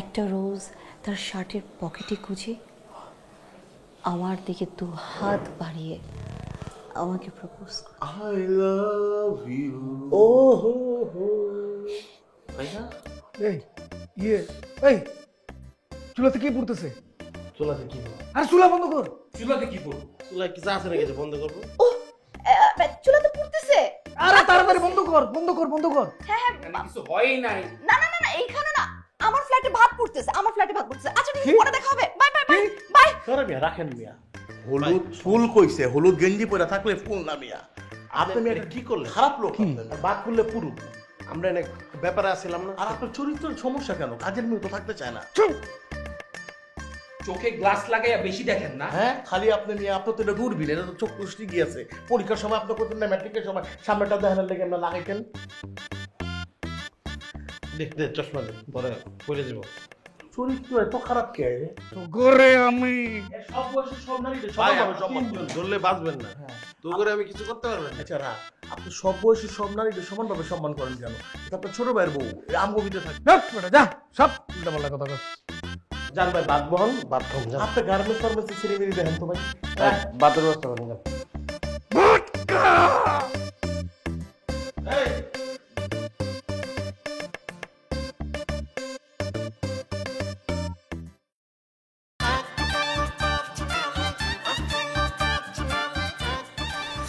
একটা রোজ তার শার্টের পকেটে গুজে আমার দিকে 2 হাত বাড়িয়ে আমাকে প্রপোজ করে। I love you. ও হো হো ভাইয়া এই এই চুলাতে কি পড়তেছে? চুলাতে কি আর চুলা বন্ধ কর। চুলাতে কি পড়বো? চুলায় কিছু আছে নাকি যে বন্ধ করবো? চুলাতে পড়তেছে। আরে তাড়াতাড়ি বন্ধ কর, বন্ধ কর, বন্ধ কর। হ্যাঁ এখানে কিছু হয়ই নাই। না না না না এইখানে না, আমার ফ্ল্যাটে ভাত পড়তেছে, আমার ফ্ল্যাটে ভাত পড়তেছে। আচ্ছা ঠিক আছে, পরে দেখা হবে। Bye bye bye bye. করে মিয়া রাখেন মিয়া। হলুদ ফুল কইছে, হলুদ গেঞ্জি পরে থাকলে ফুল না মিয়া। আপনি মিয়া এটা কি করলেন? খারাপ লোক আপনি। বাদ করলে পুরু। আমরা এনে ব্যাপারে আসছিলাম না। আর আপনার চরিত্রের সমস্যা কেন? কাজের মেয়ে তো থাকতে চায় না। চোখে গ্লাস লাগাইয়া বেশি দেখেন না। হ্যাঁ খালি আপনি নিয়ে আপনার তো এটা দূরবীন, এটা তো চোখ কুষ্টি গিয়েছে। পরীক্ষার সময় আপনি করতেন না, ম্যাট্রিকের সময় সামনেটা দেখানোর লেগে আমরা লাগাইতেন। দেখতে চশমা দে, পরে পরে যাব। চরিত্র এত খারাপ কে? তো করে আমি সব বয়সে সব নারী ভাই, সমান আপনি সম্মান তিনজন ধরলে বাঁচবেন না। তো করে আমি কিছু করতে পারবেন না। আচ্ছা রাখ, আপনি সব বয়সী সব নারীকে সমানভাবে সম্মান করেন কেন? এটা আপনার ছোট ভাইয়ের বউ, আমগো ভিতরে থাকে। যা সব উল্টাপাল্টা কথা কর। জান ভাই বাদ বহন, বাদ কম যান। আপনি গার্মেন্টস ফার্মেসি ছেড়ে বেরিয়ে দেখেন তো ভাই। বাদের ব্যবস্থা করেন যান।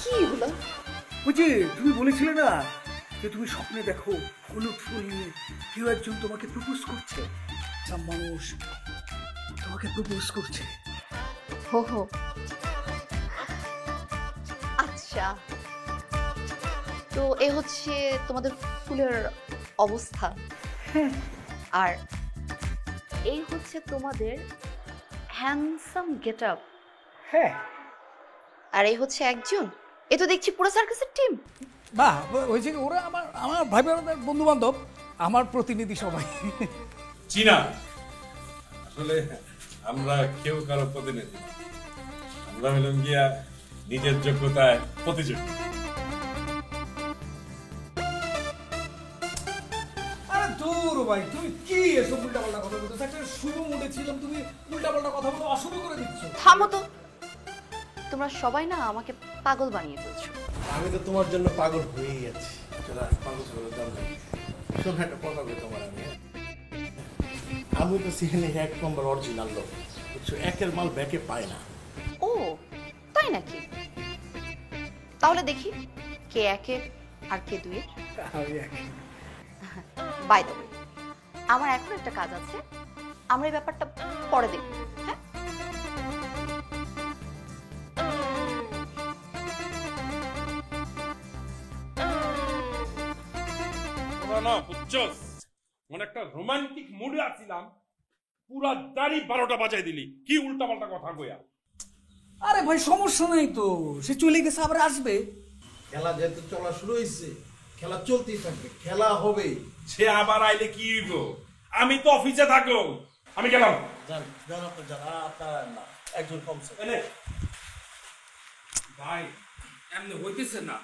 কি এগুলো? ওই যে তুমি বলেছিলে না যে তুমি স্বপ্নে দেখো হলুদ ফুল নিয়ে কেউ একজন তোমাকে প্রপোজ করছে, একটা মানুষ তোমাকে প্রপোজ করছে। হো হো, আচ্ছা তো এ হচ্ছে তোমাদের ফুলের অবস্থা, আর এই হচ্ছে তোমাদের হ্যান্ডসাম গেট আপ, হ্যাঁ আর এই হচ্ছে একজন, এ তো দেখছি পুরো সার্কাসের টিম। বাহ, হয়েছে কি ওরা আমার আমার ভাই বোনদের বন্ধু বান্ধব, আমার প্রতিনিধি সবাই। চীনা আসলে আমরা কেউ কারো প্রতিনিধি না। আমরা হলাম গিয়া নিজের যোগ্যতায় প্রতিযোগী। আরে দূর ভাই, তুমি কি এসব উল্টাপাল্টা কথা বলছো? একটা শুভ মুডে ছিলাম, তুমি উল্টাপাল্টা কথা বলে অশুভ করে দিচ্ছ। থামো তো, তোমরা সবাই না আমাকে পাগল বানিয়ে ফেলছো। আমি তো তোমার জন্য পাগল হয়েই আছি। শোন একটা কথা বলি তোমার আমি তো সিহেনে 1 নম্বর অরিজিনাল লোক, বুঝছো? একের মাল ব্যাকে পায় না। ও তাই নাকি? তাহলে দেখি কে একে আর কে দুয়ে। বাই দ্য ওয়ে, আমার এখন একটা কাজ আছে, আমরা এই ব্যাপারটা পরে দেখব। হ্যাঁ না বুঝছস, মানে একটা রোমান্টিক মুডে আছিলাম, পুরা দাড়ি 12টা বাজাই দিলি। কি উল্টাপাল্টা কথা কইয়া। আরে ভাই সমস্যা নাই তো, সে চলে গেছে আবার আসবে। খেলা যেহেতু চলা শুরু হয়েছে, খেলা চলতেই থাকবে, খেলা হবে। সে আবার আইলে কি হইব? আমি তো অফিসে থাকো, আমি গেলাম। জান জান আপনার জান আপনার না একজন কমছে। ভাই এমনি হইতেছে না,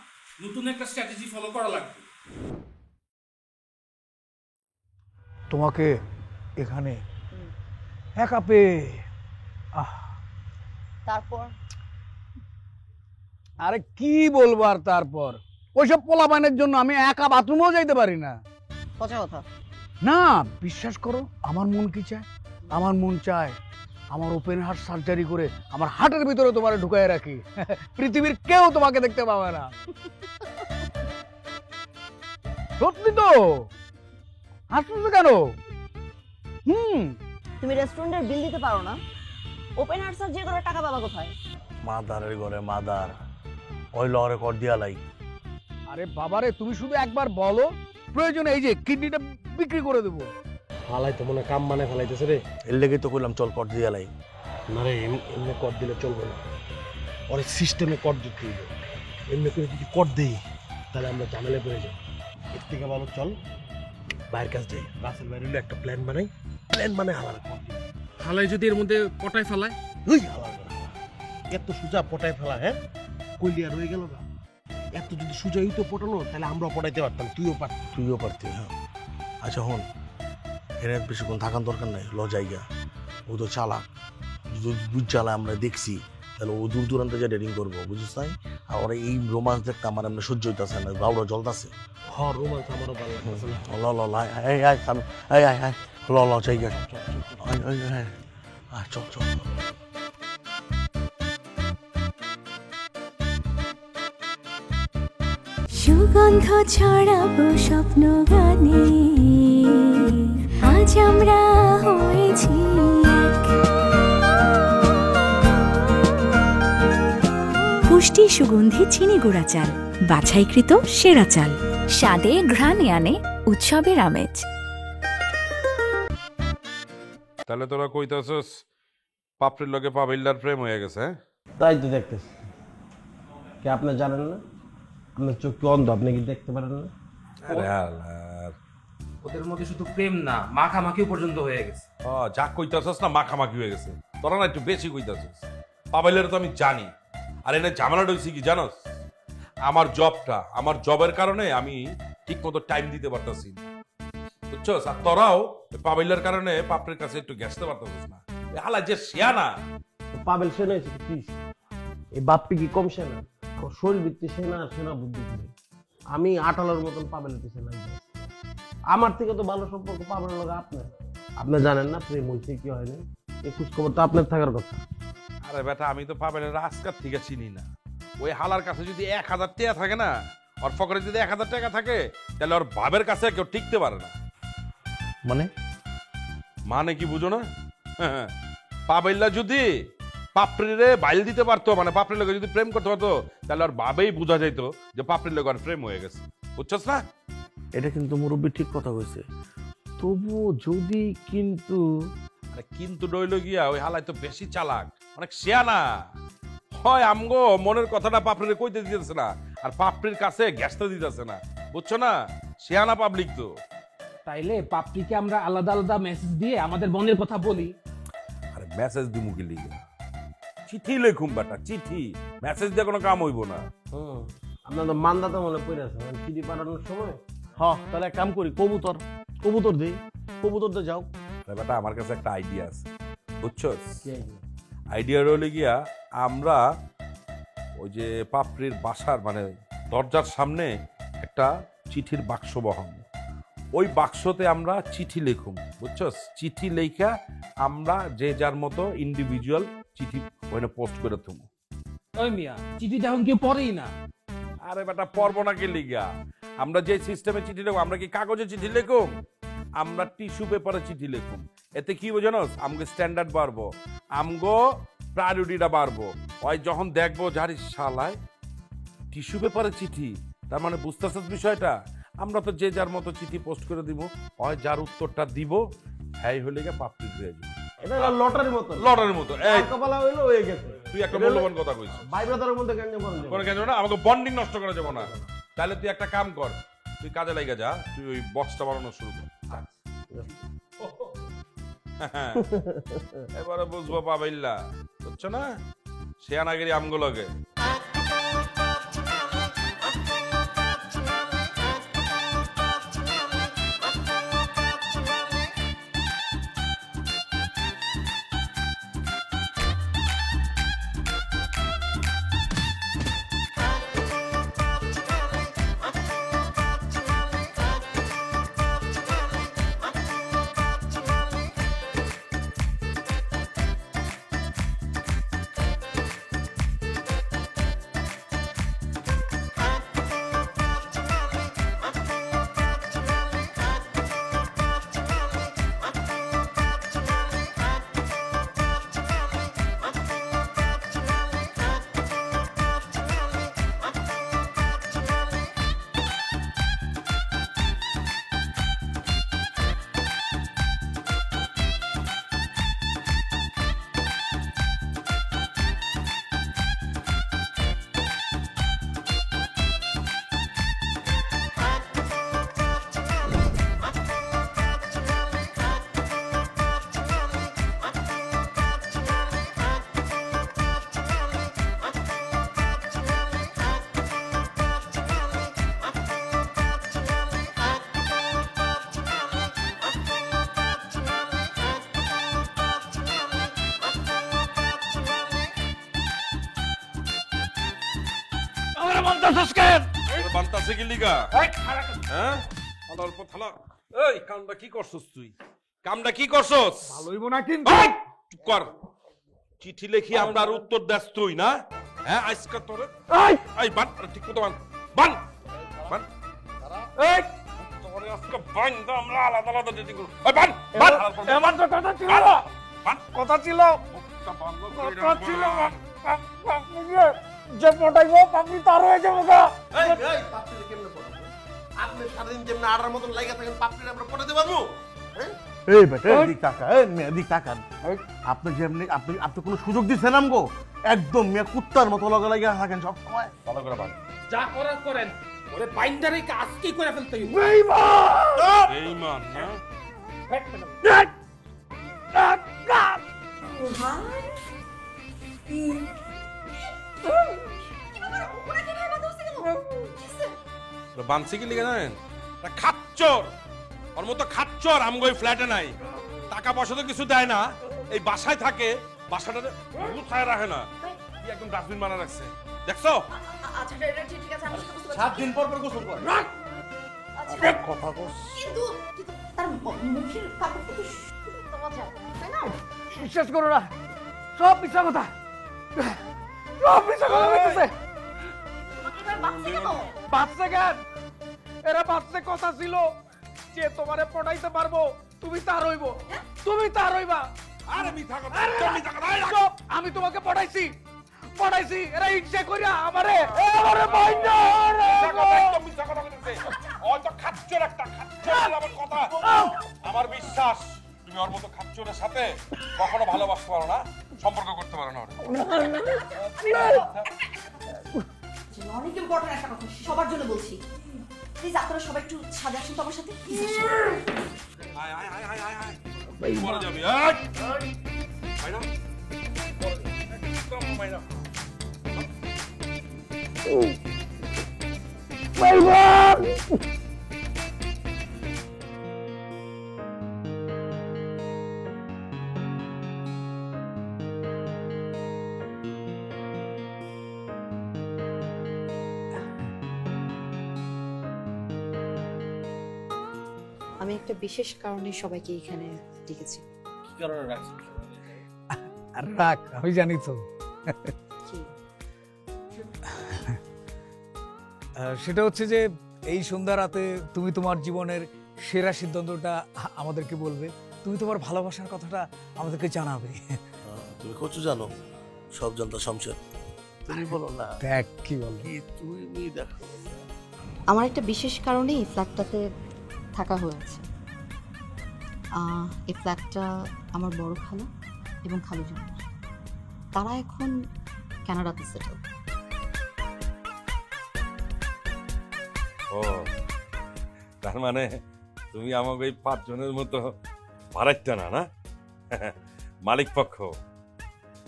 নতুন একটা স্ট্র্যাটেজি ফলো করা লাগবে। তোমাকে এখানে একা পেয়ে তারপর আরে কি বলবো আর তারপর, ওইসব পোলাপানের জন্য আমি একা বাথরুমেও যাইতে পারি না। পচা কথা না, বিশ্বাস করো, আমার মন কি চায়? আমার মন চায় আমার ওপেন হার্ট সার্জারি করে আমার হার্টের ভিতরে তোমারে ঢুকায় রাখি, পৃথিবীর কেউ তোমাকে দেখতে পাবে না। সত্যি তো, হাসতেছো কেন? তুমি রেস্টুরেন্টের বিল দিতে পারো না? ওপেন আর্টসার যে করে টাকা পাবা কোথায়? মাদারের ঘরে মাদার, ওই লরে কর দিয়া লাই। আরে বাবারে, তুমি শুধু একবার বলো, প্রয়োজনে এই যে কিডনিটা বিক্রি করে দেবো। হালাই তো মনে কাম মানে ফেলাইতেছে রে। এর লেগে তো কইলাম চল কর দিয়া লাই। না রে, এমনি কর দিলে চলবে না, অনেক সিস্টেমে কর দিতে হইবে। এমনি করে যদি কর দেই তাহলে আমরা ঝামেলা পড়ে যাই। এর থেকে ভালো চল বাইরের কাছে যাই, রাসেল বাইরে একটা প্ল্যান বানাই, প্ল্যান বানাই হালার কর দিই। হালাই যদি এর মধ্যে পটায় ফেলায়, ওই হালার এত সোজা পটায় ফেলা, হ্যাঁ কইলিয়া রয়ে গেল না। এত যদি সোজা হইতো পটানো তাহলে আমরাও পটাইতে পারতাম, তুইও পারতি। হ্যাঁ আচ্ছা হন, এর বেশিক্ষণ থাকার দরকার নাই, ল জায়গা। ও তো চালাক, যদি দুধ চালায় আমরা দেখছি, তাহলে ও দূর দূরান্তে যে ডেটিং করবো, বুঝিস তাই? আর ওরা এই রোমান্স দেখতে আমার এমনি সহ্য হইতেছে না, গাউরা জ্বলতেছে। হ্যাঁ রোমান্স আমারও ভালো লাগতেছে না। ল ল ল আয় আয় সামনে, আয় আয় আয় ল ল জায়গা, আয় আয় আয় আয় চল চল। সুগন্ধ ছড়াবো স্বপ্ন গানে, আজ আমরা হয়েছি এক। পুষ্টি সুগন্ধি চিনি গুঁড়া চাল, বাছাইকৃত সেরা চাল, স্বাদে ঘ্রাণে আনে উৎসবের আমেজ। তাহলে তোরা কইতাছস পাপড়ির লগে পাবিল্লার প্রেম হয়ে গেছে? হ্যাঁ, তাই তো দেখতেছি। কি আপনি জানেন না? আপনার চোখ কি অন্ধ? আপনি কি দেখতে পারেন না? আরে আল্লাহ, ওদের মধ্যে শুধু প্রেম না, মাখামাখিও পর্যন্ত হয়ে গেছে। যা কইতাছস না মাখামাখি হয়ে গেছে, তোরা না একটু বেশি কইতাছস। পাবিলের তো আমি জানি। আর এনে ঝামেলাটা হইছে কি জানোস? আমার জবের কারণে আমি ঠিক মতো টাইম দিতে পারতাছি না, বুঝছস? আর তোরাও পাবিলের কারণে পাপড়ির কাছে একটু ঘেসতে পারতাছিস না। হালা যে শিয়ানা। পাবেল সেনা হয়েছে কি? এই বাপ্পি কি কম সেনা? শরীর ভিত্তি সেনা, সেনা বুদ্ধি। আমি আটালোর মতন পাবেলের পিছনে লাগবে। আমার থেকে তো ভালো সম্পর্ক পাবেলের লগে আপনি জানেন না প্রেম হয়েছে কি হয়নি? এই খোঁজ খবর তো আপনার থাকার কথা। আরে বেটা, আমি তো পাবেলের আজকার থেকে চিনি না। ওই হালার কাছে যদি 1000 টাকা থাকে না, ওর পকেটে যদি 1000 টাকা থাকে, তাহলে ওর বাবের কাছে কেউ টিকতে পারে না। মানে কি বুঝো না? পাবেল্লা যদি পাপড়িরে বাইল দিতে পারতো, মানে পাপড়ির লোক যদি প্রেম করতে পারতো, তাহলে ওর বাবেই বোঝা যাইতো যে পাপড়ির লোক আর প্রেম হয়ে গেছে, বুঝছস না? এটা কিন্তু মুরব্বী ঠিক কথা কইছে। তবুও যদি কিন্তু, আরে কিন্তু রইল গিয়া ওই হালাই তো বেশি চালাক, অনেক শিয়ানা হয়। আমগো মনের কথাটা পাপড়িরে কইতে দিতেছে না, আর পাপড়ির কাছে গ্যাসতে দিতেছে না, বুঝছো না? শিয়ানা পাবলিক তো। তাইলে পাপড়িকে আমরা আলাদা আলাদা মেসেজ দিয়ে আমাদের মনের কথা বলি। আরে মেসেজ দিমু কি লিগা? চিঠি লেখুম বেটা, চিঠি। মেসেজ দিয়ে কোনো কাম হইব না। আপনার তো মান্দাতা মনে পড়ে আছে চিঠি পাঠানোর সময়। তাহলে এক কাম করি, কবুতর দিই, কবুতরতে যাও। বেটা আমার কাছে একটা আইডিয়া আছে, বুঝছো? আইডিয়া রইল গিয়া আমরা ওই যে পাপড়ির বাসার মানে দরজার সামনে একটা চিঠির বাক্স বহাম। ওই বাক্সতে আমরা চিঠি লিখুম, বুঝছো? চিঠি লেখা আমরা যে যার মতো ইন্ডিভিজুয়াল চিঠি ওখানে পোস্ট করে তুম। ওই মিয়া, চিঠি যখন কেউ পড়েই না। আরে বেটা, পড়বো না কি লিগা? আমরা যে সিস্টেমে চিঠি লিখুম, আমরা কি কাগজে চিঠি লিখুম? আমরা টিস্যু পেপারে চিঠি লিখুম। এতে কি বোঝানো? আমগো স্ট্যান্ডার্ড বাড়বো, আমগো প্রায়োরিটিটা বাড়বো। ওই যখন দেখবো যারি শালায় টিস্যু পেপারে চিঠি, তার মানে বুঝতেছিস বিষয়টা? আমরা তো যে যার মতো চিঠি পোস্ট করে দিব, হয় যার উত্তরটা দিব হ্যাঁ হলে গিয়ে পাপড়ি হয়ে যাবে। এটা লটারির মতো, লটারির মতো। এই কপালা হইলো হয়ে গেছে। তুই একটা মূল্যবান কথা কইছিস। ভাই ব্রাদারের মধ্যে কেন কোনো কেন না, আমাকে বন্ডিং নষ্ট করা যাবে না। তাহলে তুই একটা কাম কর, তুই কাজে লাগা যা, তুই ওই বক্সটা বানানো শুরু কর। এবারে বুঝবো পাবাইল্লা, বুঝছো না? শিয়ানাগিরি আমগুলোকে। বানতাছস কেন? তোরা বানতাছে কি লিগা? হ্যাঁ থালার পর থালা। এই কামটা কি করছস তুই? কামটা কি করছস? ভালো হইব না কিন্তু। এই, চুপ কর। চিঠি লিখি আমরা আর উত্তর দেস তুই না? হ্যাঁ আজকে তোরে এই বান ঠিক মতো বান বান বান এই তোরে আজকে বান দাও আমরা আলাদা আলাদা ডেটিং করব। এই বান বান এমন তো কথা ছিল না। কথা ছিল কথা ছিল যে পটাইবো পাপড়ি তার হয়ে যাবো গা। এই পাপড়ি কেমনে পড়াবো? আপনি সারাদিন যেমন আড়ার মতন লাগা থাকেন পাপড়ি আমরা পটাতে পারবো? হ্যাঁ এই বেটা এদিক তাকা, এই মেয়ে এদিক তাকান। আপনি যেমনি আপনি কোনো সুযোগ দিচ্ছেন আমগো? একদম মেয়ে কুত্তার মতো লগা লাগিয়া থাকেন সব সময়। ভালো করে বান। যা করার করেন, ওরে বাইন্ডারে আজকেই করে ফেলতে হইব। বেঈমান না? বানছি কি লিখে জানেন? খাচ্চর, ওর মতো খাচ্চর আমগো এই ফ্ল্যাটে নাই। টাকা পয়সা তো কিছু দেয় না, এই বাসায় থাকে, বাসাটা গুছায় রাখে না। কি একদম ডাস্টবিন বানা রাখছে দেখছো? 7 দিন পর পর গোসল করে। কথা কস। কিন্তু তার মুখের কাপড় তো তোমার যাবে তাই না? বিশ্বাস করো না, সব মিথ্যা কথা, সব মিথ্যা কথা বলতেছে। বাচ্চা কেন? এরা বাচ্চা কথা ছিল যে তোমারে পড়াইতে পারবো, তুমি তার হইব, তুমি তার হইবা। আরে মিথ্যা কথা, মিথ্যা কথা। আমি তোমাকে পড়াইছি, পড়াইছি, এরা ইচ্ছা করিয়া আমারে বাইন্দা মিথ্যা কথা, একদম মিথ্যা কথা বলতেছে। ওই তো খাচ্চর একটা, খাচ্চর আমার কথা। আমার বিশ্বাস তুমি ওর মতো খাচ্চরের সাথে কখনো ভালোবাসতে পারো না, সম্পর্ক করতে পারো না। অনেক ইম্পর্টেন্ট একটা কথা সবার জন্য বলছি, প্লিজ আপনারা সবাই একটু ছাদে আসুন তো আমার সাথে। আয় আয় আয় আয় আয় আয় মরে যাবি। আয় মাইনা একদম মাইনা। আমি একটা বিশেষ কারণে সবাইকে এখানে ডেকেছি। কি কারণে রাখছি? আর রাখ, আমি জানি তো। সেটা হচ্ছে যে এই সন্ধ্যা রাতে তুমি তোমার জীবনের সেরা সিদ্ধান্তটা আমাদেরকে বলবে, তুমি তোমার ভালোবাসার কথাটা আমাদেরকে জানাবে। তুমি কচু জানো, সব জানতা শমশের। তুমি বলো না। দেখ কি বলো। তুমি দেখো। আমার একটা বিশেষ কারণে এই ফ্ল্যাটটাতে থাকা হয়েছে। এই ফ্ল্যাটটা আমার বড় খালা এবং খালু জামাই, তারা এখন কানাডাতে সেটেল। ও তার মানে তুমি আমাকে এই 5 জনের মতো ভাড়াইতে না না? মালিক পক্ষ,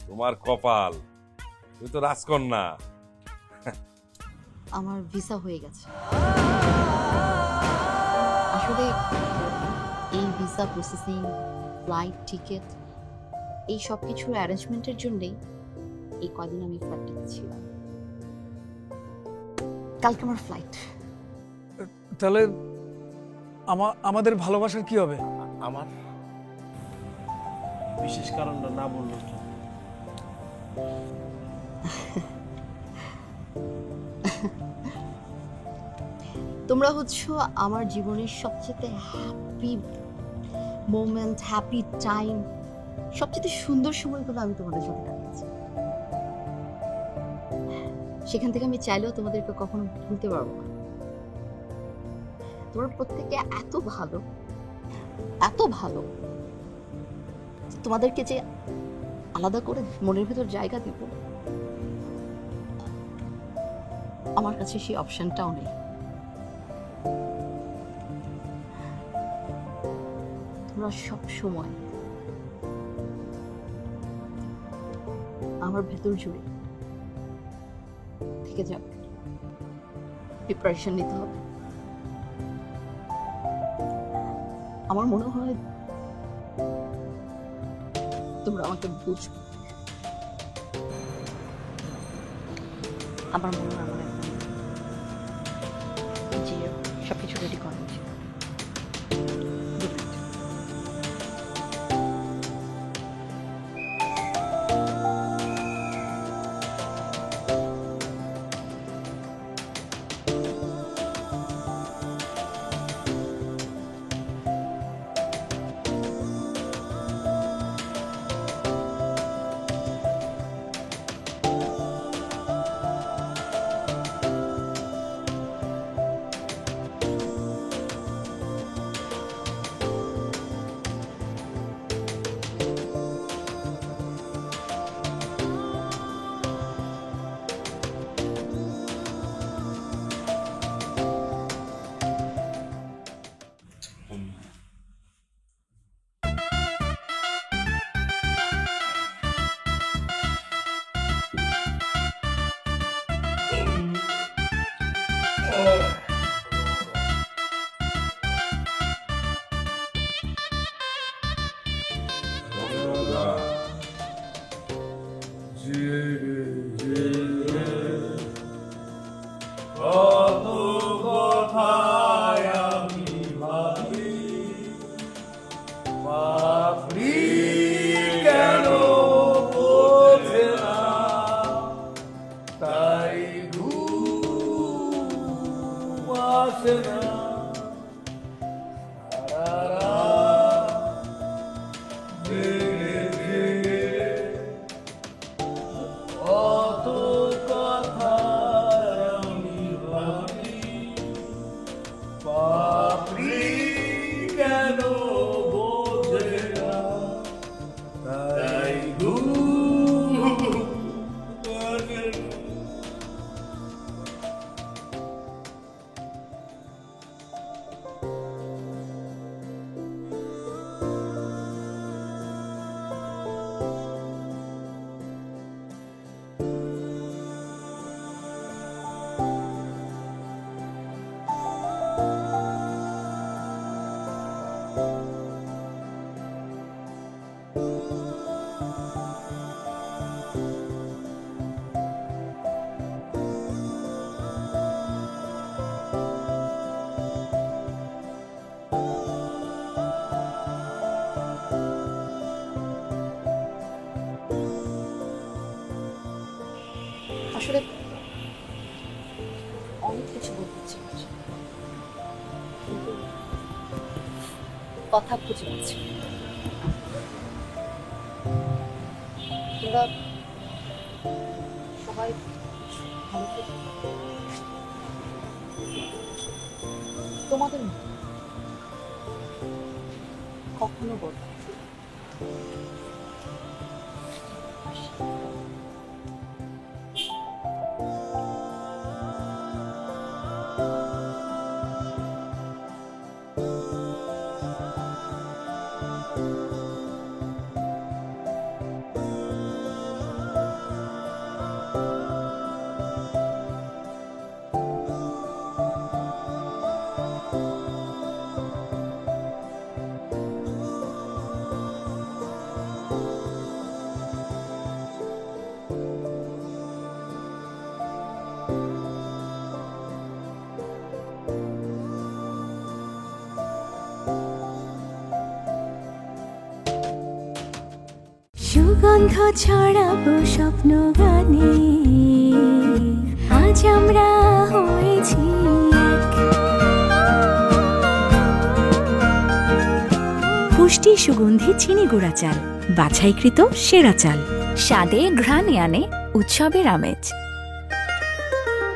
তোমার কপাল, তুমি তো রাজকন্যা। আমার ভিসা হয়ে গেছে। আসলে এই ভিসা প্রসেসিং, ফ্লাইট টিকিট, এই সব কিছুর অ্যারেঞ্জমেন্টের জন্যই এই কদিন আমি ফ্লাইটে ছিলাম। কালকে আমার ফ্লাইট। তাহলে আমাদের ভালোবাসার কি হবে? আমার বিশেষ কারণটা না বললো তো। তোমরা হচ্ছে আমার জীবনের সবচেয়ে হ্যাপি মোমেন্ট, হ্যাপি টাইম, সবচেয়ে সুন্দর সময়গুলো আমি তোমাদের সাথে কাটিয়েছি। সেখান থেকে আমি চাইলেও তোমাদেরকে কখনো ভুলতে পারবো না। তোমরা প্রত্যেকে এত ভালো, এত ভালো, তোমাদেরকে যে আলাদা করে মনের ভেতর জায়গা দিব, আমার কাছে সেই অপশনটাও নেই। তোমরা সব সময় আমার ভেতর জুড়ে থেকে যাবে। প্রিপারেশন নিতে হবে। আমার মনে হয় তোমরা আমাকে বুঝবে। আমার মনে হয় আমার সব কিছু রেডি করা উচিত। আসলে অনেক কিছু বলতে চাই, কিন্তু কথা খুঁজে পাচ্ছি না। তোমরা সবাই ভালো থেকো। তোমাদের মতো কখনো বলবো সুগন্ধ ছড়াবো স্বপ্ন গানে, আজ আমরা হয়েছি এক। পুষ্টি সুগন্ধি চিনি গুঁড়া চাল, বাছাইকৃত সেরা চাল, স্বাদে ঘ্রাণে আনে উৎসবের আমেজ।